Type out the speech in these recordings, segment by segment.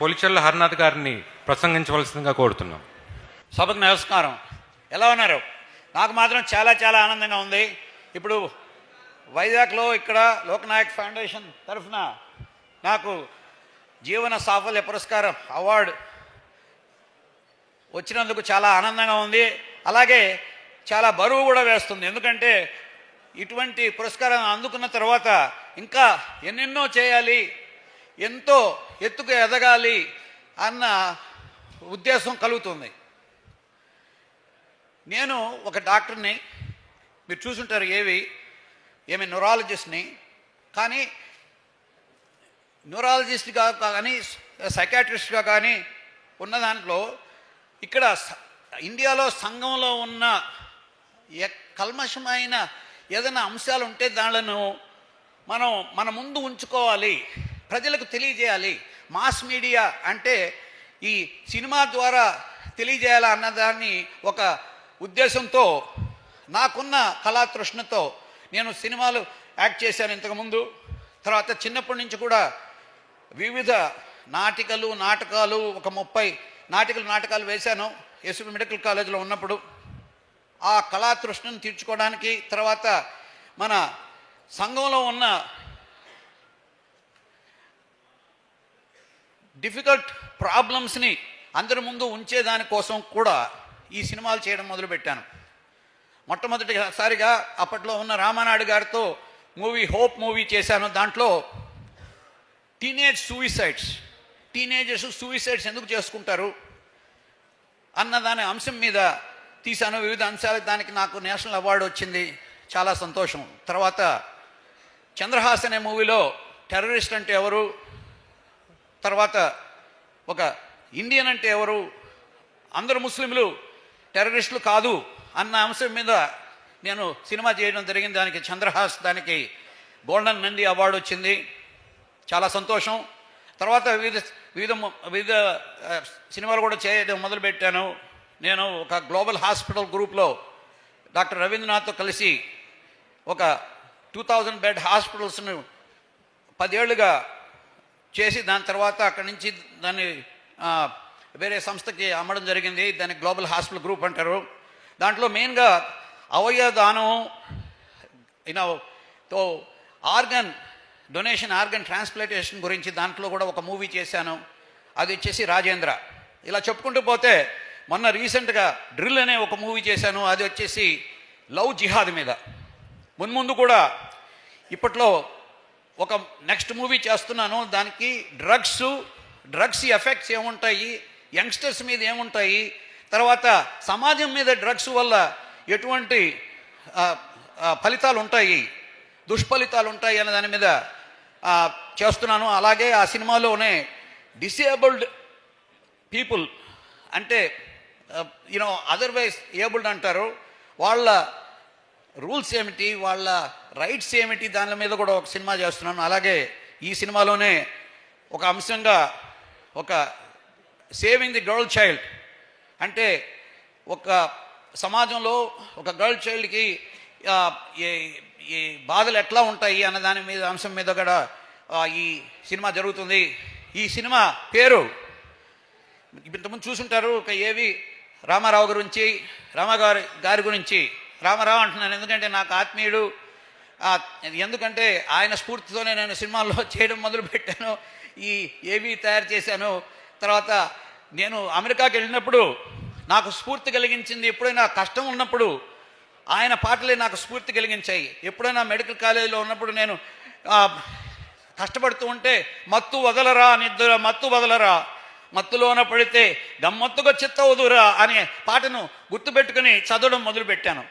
పొలిచెల్ల హరినాథ్ గారిని ప్రసంగించవలసిందిగా కోరుతున్నాం. సభకు నమస్కారం. ఎలా ఉన్నారు? నాకు మాత్రం చాలా చాలా ఆనందంగా ఉంది. ఇప్పుడు వైజాగ్లో ఇక్కడ లోకనాయక్ ఫౌండేషన్ తరఫున నాకు జీవన సాఫల్య పురస్కారం అవార్డు వచ్చినందుకు చాలా ఆనందంగా ఉంది. అలాగే చాలా బరువు కూడా వేస్తుంది. ఎందుకంటే ఇటువంటి పురస్కారం అందుకున్న తర్వాత ఇంకా ఎన్నెన్నో చేయాలి, ఎంతో ఎత్తుకు ఎదగాలి అన్న ఉద్దేశం కలుగుతుంది. నేను ఒక డాక్టర్ని, మీరు చూసుంటారు, ఏమి న్యూరాలజిస్ట్ని. కానీ న్యూరాలజిస్ట్గా కానీ సైకాట్రిస్ట్గా కానీ ఉన్న దాంట్లో ఇక్కడ ఇండియాలో సంఘంలో ఉన్న కల్మషమైన ఏదైనా అంశాలు ఉంటే దానిలను మన ముందు ఉంచుకోవాలి, ప్రజలకు తెలియజేయాలి. మాస్ మీడియా అంటే ఈ సినిమా ద్వారా తెలియజేయాలి అన్నదాన్ని ఒక ఉద్దేశంతో, నాకున్న కళాతృష్ణతో నేను సినిమాలు యాక్ట్ చేశాను ఇంతకుముందు. తర్వాత చిన్నప్పటి నుంచి కూడా వివిధ నాటకాలు ఒక 30 నాటకాలు వేశాను ఎస్వి మెడికల్ కాలేజీలో ఉన్నప్పుడు. ఆ కళాతృష్ణను తీర్చుకోవడానికి, తర్వాత మన సంఘంలో ఉన్న డిఫికల్ట్ ప్రాబ్లమ్స్ని అందరి ముందు ఉంచేదానికోసం కూడా ఈ సినిమాలు చేయడం మొదలుపెట్టాను. మొట్టమొదటిసారిగా అప్పట్లో ఉన్న రామానాయుడు గారితో హోప్ మూవీ చేశాను. దాంట్లో టీనేజర్స్ సూయిసైడ్స్ ఎందుకు చేసుకుంటారు అన్న దాని అంశం మీద తీశాను. వివిధ అంశాలు, దానికి నాకు నేషనల్ అవార్డు వచ్చింది, చాలా సంతోషం. తర్వాత చంద్రహాస్ అనే మూవీలో టెర్రరిస్ట్ అంటే ఎవరు, తర్వాత ఒక ఇండియన్ అంటే ఎవరు, అందరు ముస్లింలు టెర్రరిస్టులు కాదు అన్న అంశం మీద నేను సినిమా చేయడం జరిగింది. దానికి చంద్రహాస్, దానికి గోల్డెన్ నంది అవార్డు వచ్చింది, చాలా సంతోషం. తర్వాత వివిధ సినిమాలు కూడా చేయడం మొదలుపెట్టాను. నేను ఒక గ్లోబల్ హాస్పిటల్ గ్రూప్లో డాక్టర్ రవీంద్రనాథ్తో కలిసి ఒక 2000 బెడ్ హాస్పిటల్స్ను 10 ఏళ్ళుగా చేసి, దాని తర్వాత అక్కడి నుంచి దాన్ని వేరే సంస్థకి అమ్మడం జరిగింది. దాన్ని గ్లోబల్ హాస్పిటల్ గ్రూప్ అంటారు. దాంట్లో మెయిన్గా అవయవదానం, ఆర్గన్ డొనేషన్, ఆర్గన్ ట్రాన్స్ప్లాంటేషన్ గురించి దాంట్లో కూడా ఒక మూవీ చేశాను. అది వచ్చేసి రాజేంద్ర. ఇలా చెప్పుకుంటూ పోతే మొన్న రీసెంట్గా డ్రిల్ అనే ఒక మూవీ చేశాను. అది వచ్చేసి లవ్ జిహాద్ మీద. ముందు కూడా ఇప్పట్లో ఒక నెక్స్ట్ మూవీ చేస్తున్నాను. దానికి డ్రగ్స్ ఎఫెక్ట్స్ ఏముంటాయి, యంగ్స్టర్స్ మీద ఏముంటాయి, తర్వాత సమాజం మీద డ్రగ్స్ వల్ల ఎటువంటి ఫలితాలు ఉంటాయి, దుష్ఫలితాలు ఉంటాయి అనే దాని మీద చేస్తున్నాను. అలాగే ఆ సినిమాలోనే డిసేబుల్డ్ పీపుల్ అంటే అదర్వైజ్ ఏబుల్డ్ అంటారు, వాళ్ళ రూల్స్ ఏమిటి, వాళ్ళ రైట్స్ ఏమిటి, దాని మీద కూడా ఒక సినిమా చేస్తున్నాను. అలాగే ఈ సినిమాలోనే ఒక అంశంగా ఒక సేవింగ్ ది గర్ల్ చైల్డ్ అంటే ఒక సమాజంలో ఒక గర్ల్ చైల్డ్కి ఈ బాధలు ఎట్లా ఉంటాయి అన్న దాని మీద అంశం మీద కూడా ఈ సినిమా జరుగుతుంది. ఈ సినిమా పేరు ఇంతకుముందు చూసుంటారు, ఒక ఏవి రామారావు గురించి, గారి గురించి. రామారావు అంటున్నాను ఎందుకంటే నాకు ఆత్మీయుడు, ఎందుకంటే ఆయన స్ఫూర్తితోనే నేను సినిమాల్లో చేయడం మొదలుపెట్టాను, ఈ ఏవి తయారు చేశాను. తర్వాత నేను అమెరికాకి వెళ్ళినప్పుడు నాకు స్ఫూర్తి కలిగించింది, ఎప్పుడైనా కష్టం ఉన్నప్పుడు ఆయన పాటలే నాకు స్ఫూర్తి కలిగించాయి. ఎప్పుడైనా మెడికల్ కాలేజీలో ఉన్నప్పుడు నేను కష్టపడుతూ ఉంటే మత్తు వదలరా నిద్ర మత్తు వదలరా, మత్తులోన పడితే గమ్మత్తుగా చిత్తవదురా అనే పాటను గుర్తుపెట్టుకుని చదవడం మొదలుపెట్టాను.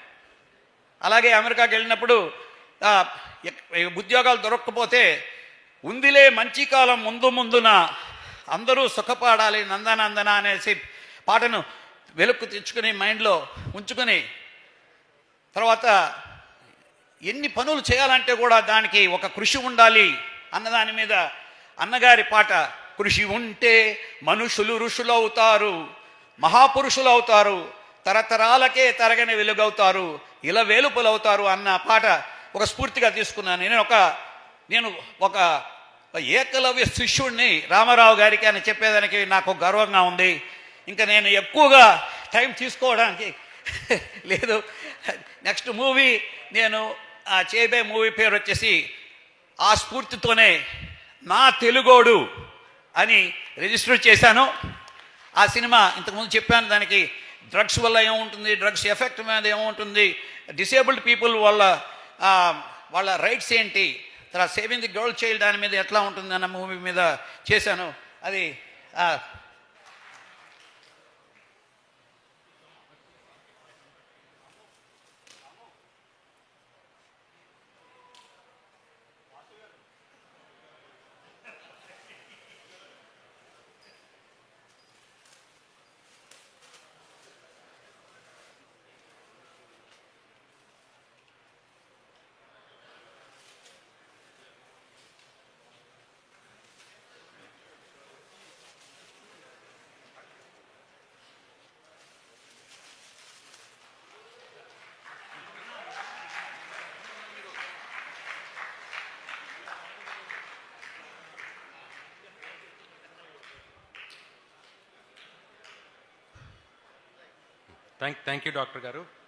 అలాగే అమెరికాకి వెళ్ళినప్పుడు ఉద్యోగాలు దొరక్కపోతే ఉందిలే మంచి కాలం ముందున అందరూ సుఖపడాలి నందనందన అనేసి పాటను వెలుక్కు తెచ్చుకుని మైండ్లో ఉంచుకొని, తర్వాత ఎన్ని పనులు చేయాలంటే కూడా దానికి ఒక కృషి ఉండాలి అన్నదాని మీద అన్నగారి పాట, కృషి ఉంటే మనుషులు ఋషులవుతారు, మహాపురుషులు అవుతారు, తరతరాలకే తరగని వెలుగవుతారు, ఇలా వేలుపులవుతారు అన్న పాట ఒక స్ఫూర్తిగా తీసుకున్నాను. నేను ఒక ఏకలవ్య శిష్యుడిని రామారావు గారికి అని చెప్పేదానికి నాకు గర్వంగా ఉంది. ఇంకా నేను ఎక్కువగా టైం తీసుకోవడానికి లేదు. నెక్స్ట్ మూవీ నేను చేయబోయే మూవీ పేరు వచ్చేసి ఆ స్ఫూర్తితోనే నా తెలుగోడు అని రిజిస్టర్ చేశాను. ఆ సినిమా ఇంతకుముందు చెప్పాను, దానికి డ్రగ్స్ వల్ల ఏముంటుంది, డ్రగ్స్ ఎఫెక్ట్ మీద ఏముంటుంది, డిసేబుల్డ్ పీపుల్ వాళ్ళ రైట్స్ ఏంటి, తర్వాత సేవింగ్ ది గర్ల్ చైల్డ్ దాని మీద ఎట్లా ఉంటుంది అన్న మూవీ మీద చేశాను. అది థ్యాంక్ యూ డాక్టర్ గారు.